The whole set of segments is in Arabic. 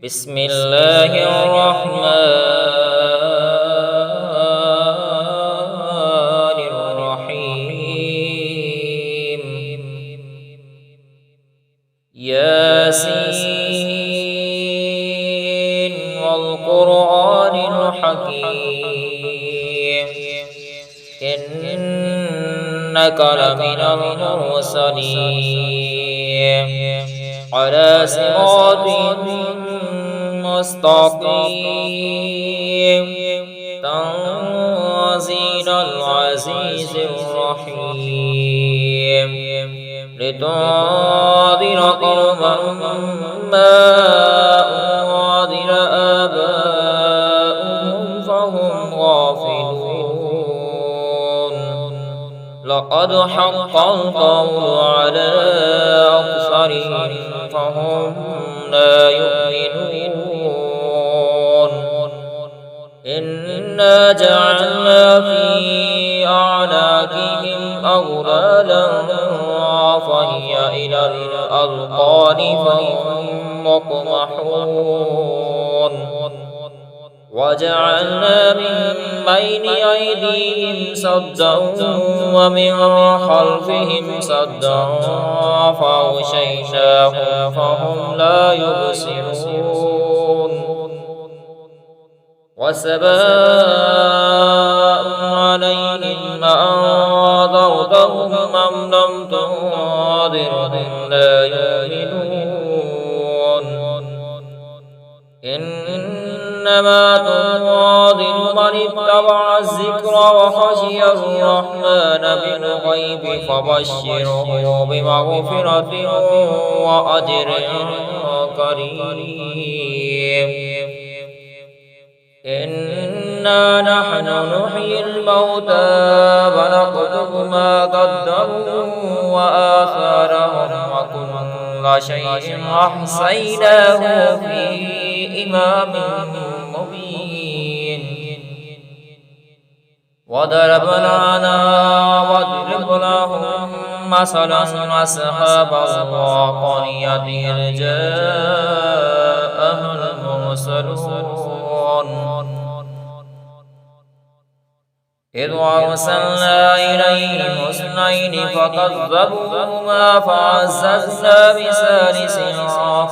بسم الله الرحمن الرحيم ياسين والقرآن الحكيم إنك لمن المرسلين على صراط مستقيم تنزيل العزيز الرحيم لتنذر قوما ما أنذر آباؤهم فهم غافلون لقد حق القول على أكثرهم فهم لا يؤمنون إنا جعلنا في أعناقهم أغلالا فهي إلى الأذقان فهم مقمحون وجعلنا من بين أيديهم سدا ومن خلفهم سدا فأغشيناهم فهم لا يبصرون وسواء عليهم أأنذرتهم أم لم تنذرهم لا يؤمنون إنما تنذر من اتبع الذكر وخشي الرحمن بالغيب فبشره بمغفرة وأجر كريم إنا نحن نحيي الموتى ونكتب ما قدموا وآثارهم وكل شيء أحصيناه في إمام مبين واضرب لهم مثلا أصحاب القرية إذ جاءها المرسلون إذ أرسلنا إليهم اثنين فكذبوهما فعززنا بثالث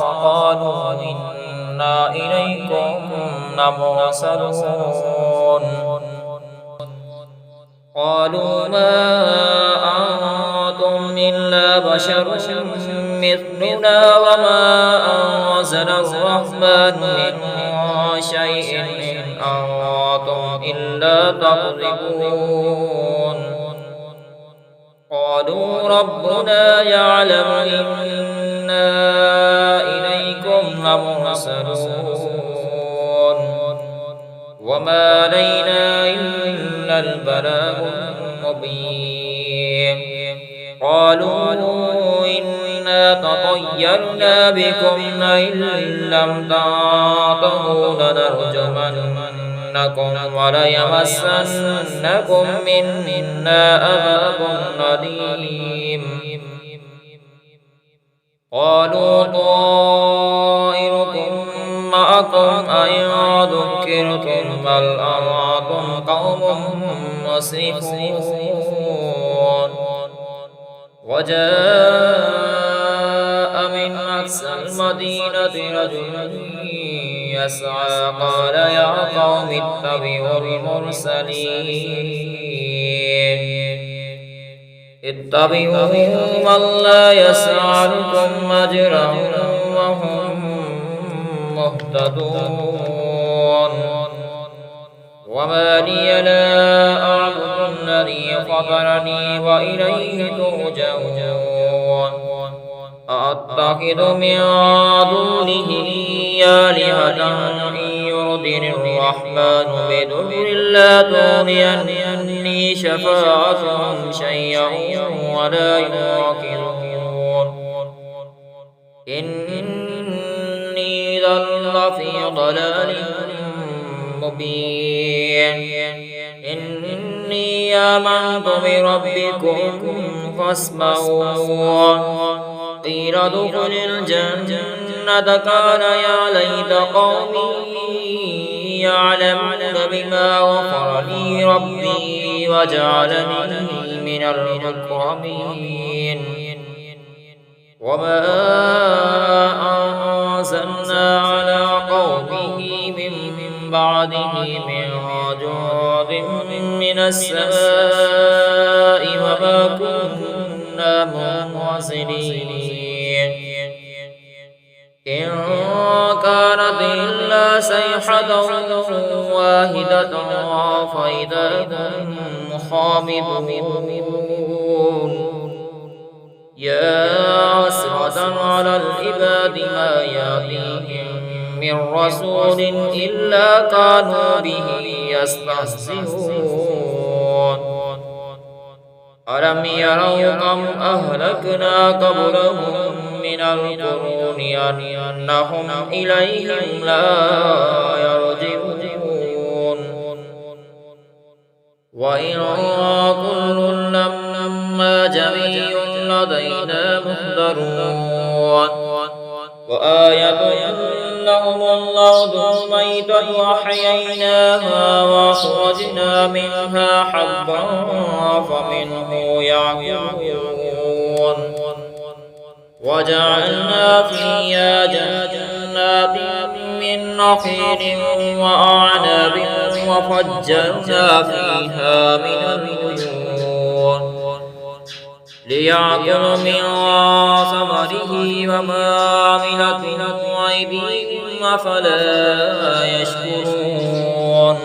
فقالوا إنا إليكم لمرسلون قالوا ما أنتم إلا بشر مثلنا وما أنزل الرحمن من شيء إن أنتم إلا تكذبون قالوا ربنا يعلم إنا إليكم لمرسلون وما علينا إلا البلاغ المبين قالوا إنا تطيرنا بكم لئن لم تنتهوا لنرجمنكم وليمسنكم منا عذاب أليم قالوا طائركم معكم أئن ذكرتم بل أنتم قوم مسرفون وجاء من أقصى المدينة رجل يسعى قال يا قوم اتبعوا من لا يسألكم أجرا وهم مهتدون وما لي لا أعبد الذي فطرني وإليه ترجعون أأتخذ من دونه آلهة إن يردني الرحمن بضر لا تغني عني شفاعتهم شيئا ولا ينقذون إني ذل في ضلال مبين إني آمنت بربكم فاسمعون قيل ادخل الجنة كان يا ليت قومي يعلمون بما غفر لي ربي وجعلني من المكرمين وما أنزلنا على قومه من بعده من جند من السماء وما كنا منزلين إن كانت إلا صيحة واحدة فإذا هم خامدون يا حسرة على العباد ما يأتيهم من رسول إلا كانوا به يستهزئون ألم يروا كم أهلكنا قبلهم من القرون أنهم إليهم لا يرجعون وإن كل لما جميع لدينا محضرون وآية لهم الأرض الميتة أحييناها وأخرجنا منها حبا فمنه يأكلون وجعلنا فيها جنات من نخيل وأعناب وفجرنا فيها من العيون ليأكلوا من ثمره وما عملته أيديهم أفلا يشكرون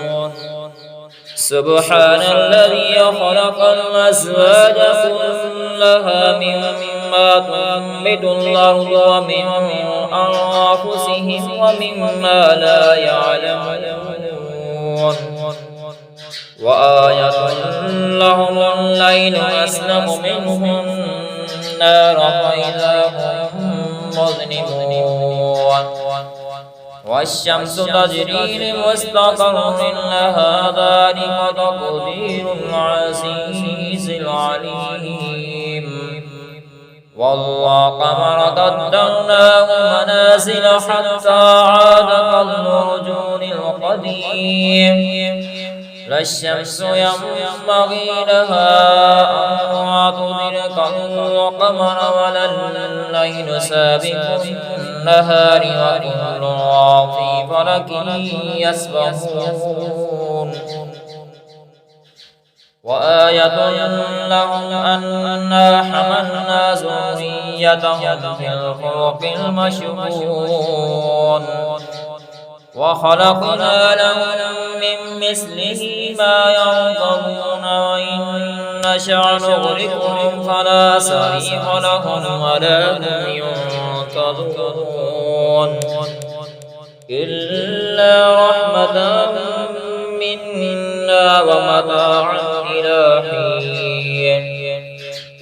سبحان الذي خلق الأزواج كلها مما تنبت الأرض ومن أنفسهم ومما لا يعلمون وآية لهم الليل أسلم منه النار فإذا هم مظلمون والشمس تجري لمستقر لها ذلك تقدير العزيز العليم والقمر قدرناه منازل حتى عاد كالعرجون القديم لا الشمس ينبغي لها أن تدرك القمر ولا الليل سابق النهار وكل في فلك يسبحون وآية لهم أنا حملنا ذريتهم في الفلك المشحون وخلقنا لهم من مثله ما يركبون وإن نشأ نغرقهم فلا صريخ لهم ولا هم ينقذون إلا رحمة منا ومتاعا إلى حين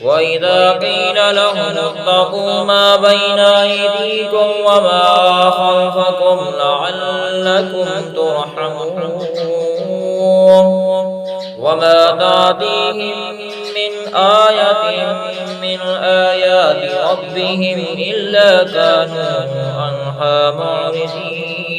وإذا قيل لهم اتقوا ما بين أيديكم وما خلفكم لعلكم ترحمون وما تأتيهم من آية من آيات ربهم إلا كانوا عنها معرضين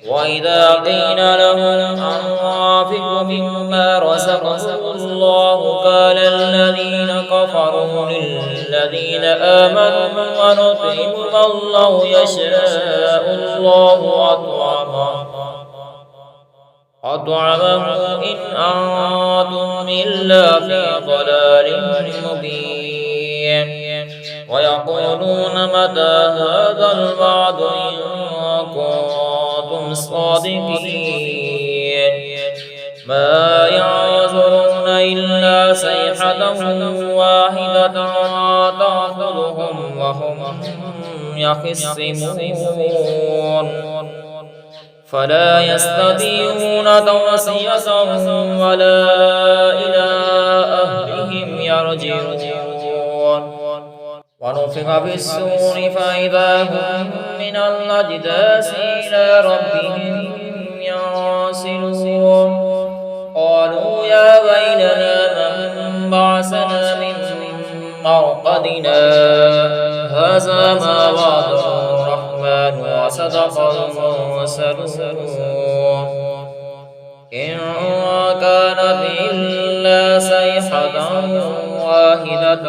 وإذا قيل لهم أنفقوا مما رزقهم الله قال الذين كفروا للذين آمنوا ونطعم من لو يشاء الله أطعمه إن أنتم إلا في ضلال مبين ويقولون متى هذا الوعد إن كنتم صادقين ما ينظرون إلا صيحة واحدة تأخذهم وهم يخصمون فلا يستطيعون توصية ولا إلى أهلهم يرجعون ونفخ في السور فإذا هم من الأجداث إلى ربهم ينسلون قالوا يا ويلنا من بعثنا من مرقدنا هذا ما وعد الرحمن وصدق المرسلون إن كانت إلا صيحة واحدة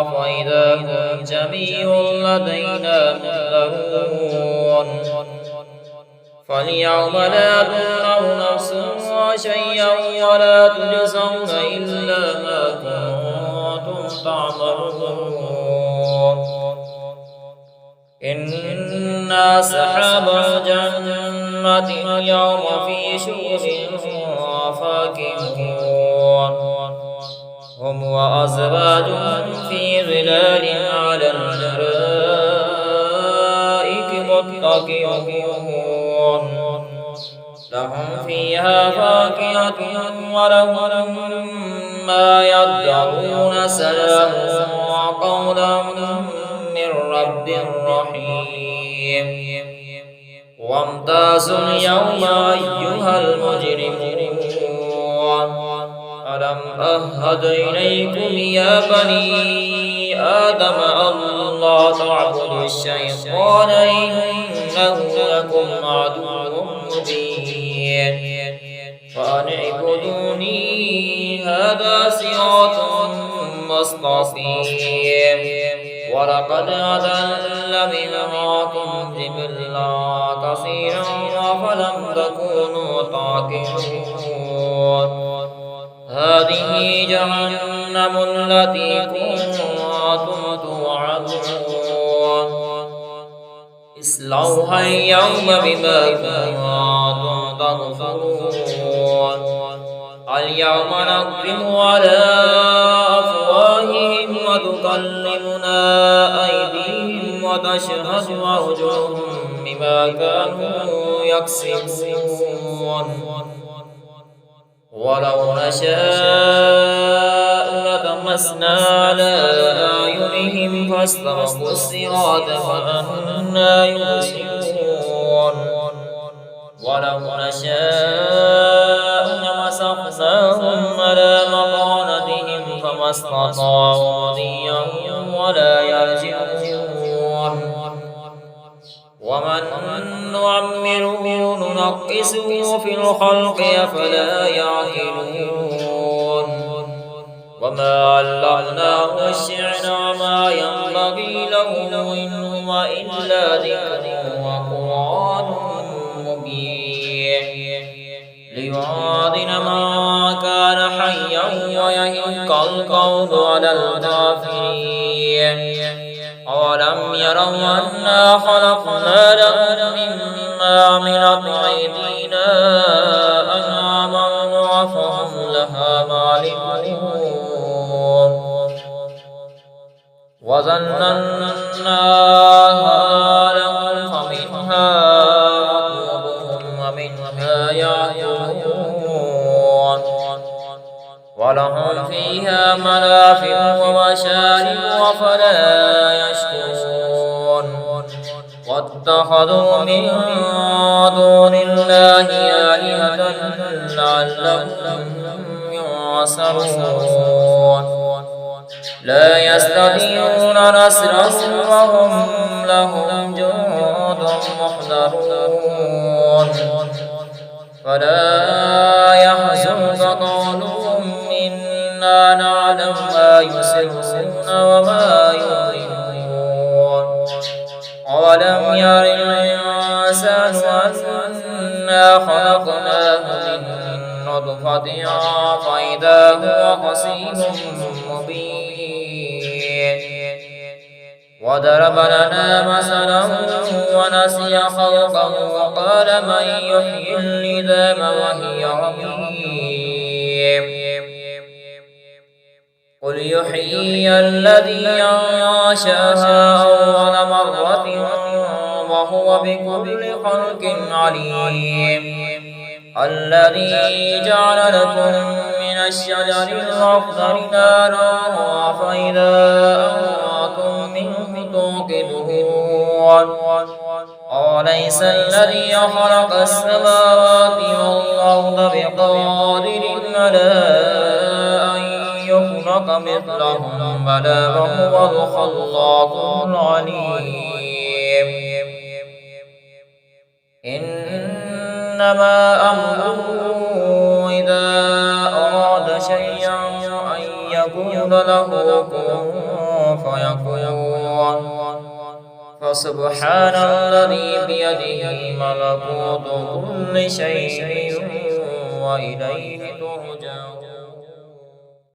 فإذا هم جميع لدينا محضرون فاليوم لا تظلم نفس شيئا ولا تجزون إلا ما كنتم تعملون إنا أصحاب الجنة اليوم في شغل فاكهون هم وأزواجهم في ظلال على الأرائك متكئون لهم فيها فاكهة ولهم ما يدعون سلام وقولا من رب رحيم وامتازوا اليوم أيها المجرمون ألم أهد إليكم يا بني آدم ألا تعبدوا الشيطان إنه لكم عدو مبين فأن اعبدوني هذا صراط مستقيم ولقد أضل منكم جبلا كثيرا أفلم تكونوا تعقلون هذه جهنم التي كنتم توعدون اصلوها اليوم بما كنتم تكفرون اليوم نختم على أفواههم وتكلمنا أيديهم وتشهد أرجلهم بما كانوا يكسبون ولو نشاء لطمسنا على أعينهم فاستبقوا الصراط فأنى يبصرون ولو نشاء لمسخناهم على مكانتهم فما استطاعوا مضيا ولا يرجعون ومن نعمره ننقصه في الخلق أفلا يعقلون وما علمناه الشعر وما ينبغي له إن هو إلا ذكر وقرآن مبين لينذر من كان حيا ويحق القول على الكافرين أولم يروا أنا خلقنا لهم مما عملت أيدينا أنعاما فهم لها مالكون وظنناها لهم فمنها ركوبهم ومنها يأكلون ولهم فيها منافع ومشارب أفلا يشكرون واتخذوا من دون الله آلهة لعلهم ينصرون لا يستطيعون نصرهم وهم لهم جند محضرون فلا يحزنك قولهم إنا نعلم ما يسرون وما يعلنون أولم ير الإنسان أنا خلقناه من نطفة فإذا هو خصيم مبين وضرب لنا مثلا ونسي خلقه وقال من يحيي العظام وهي رميم قل يحيي الذي أنشأها أول مرة وهو بكل خلق عليم الذي جعل لكم من الشجر الأخضر نارا فإذا أنتم منه توقدون أوليس الذي خلق السماوات والأرض بقادر على أن يخلق كمثلهم بلى وهو الخلاق العليم إنما أمره إذا أراد شيئا أن يقول له كن فيكون فسبحان الذي بيده ملكوت كل شيء وإليه ترجعون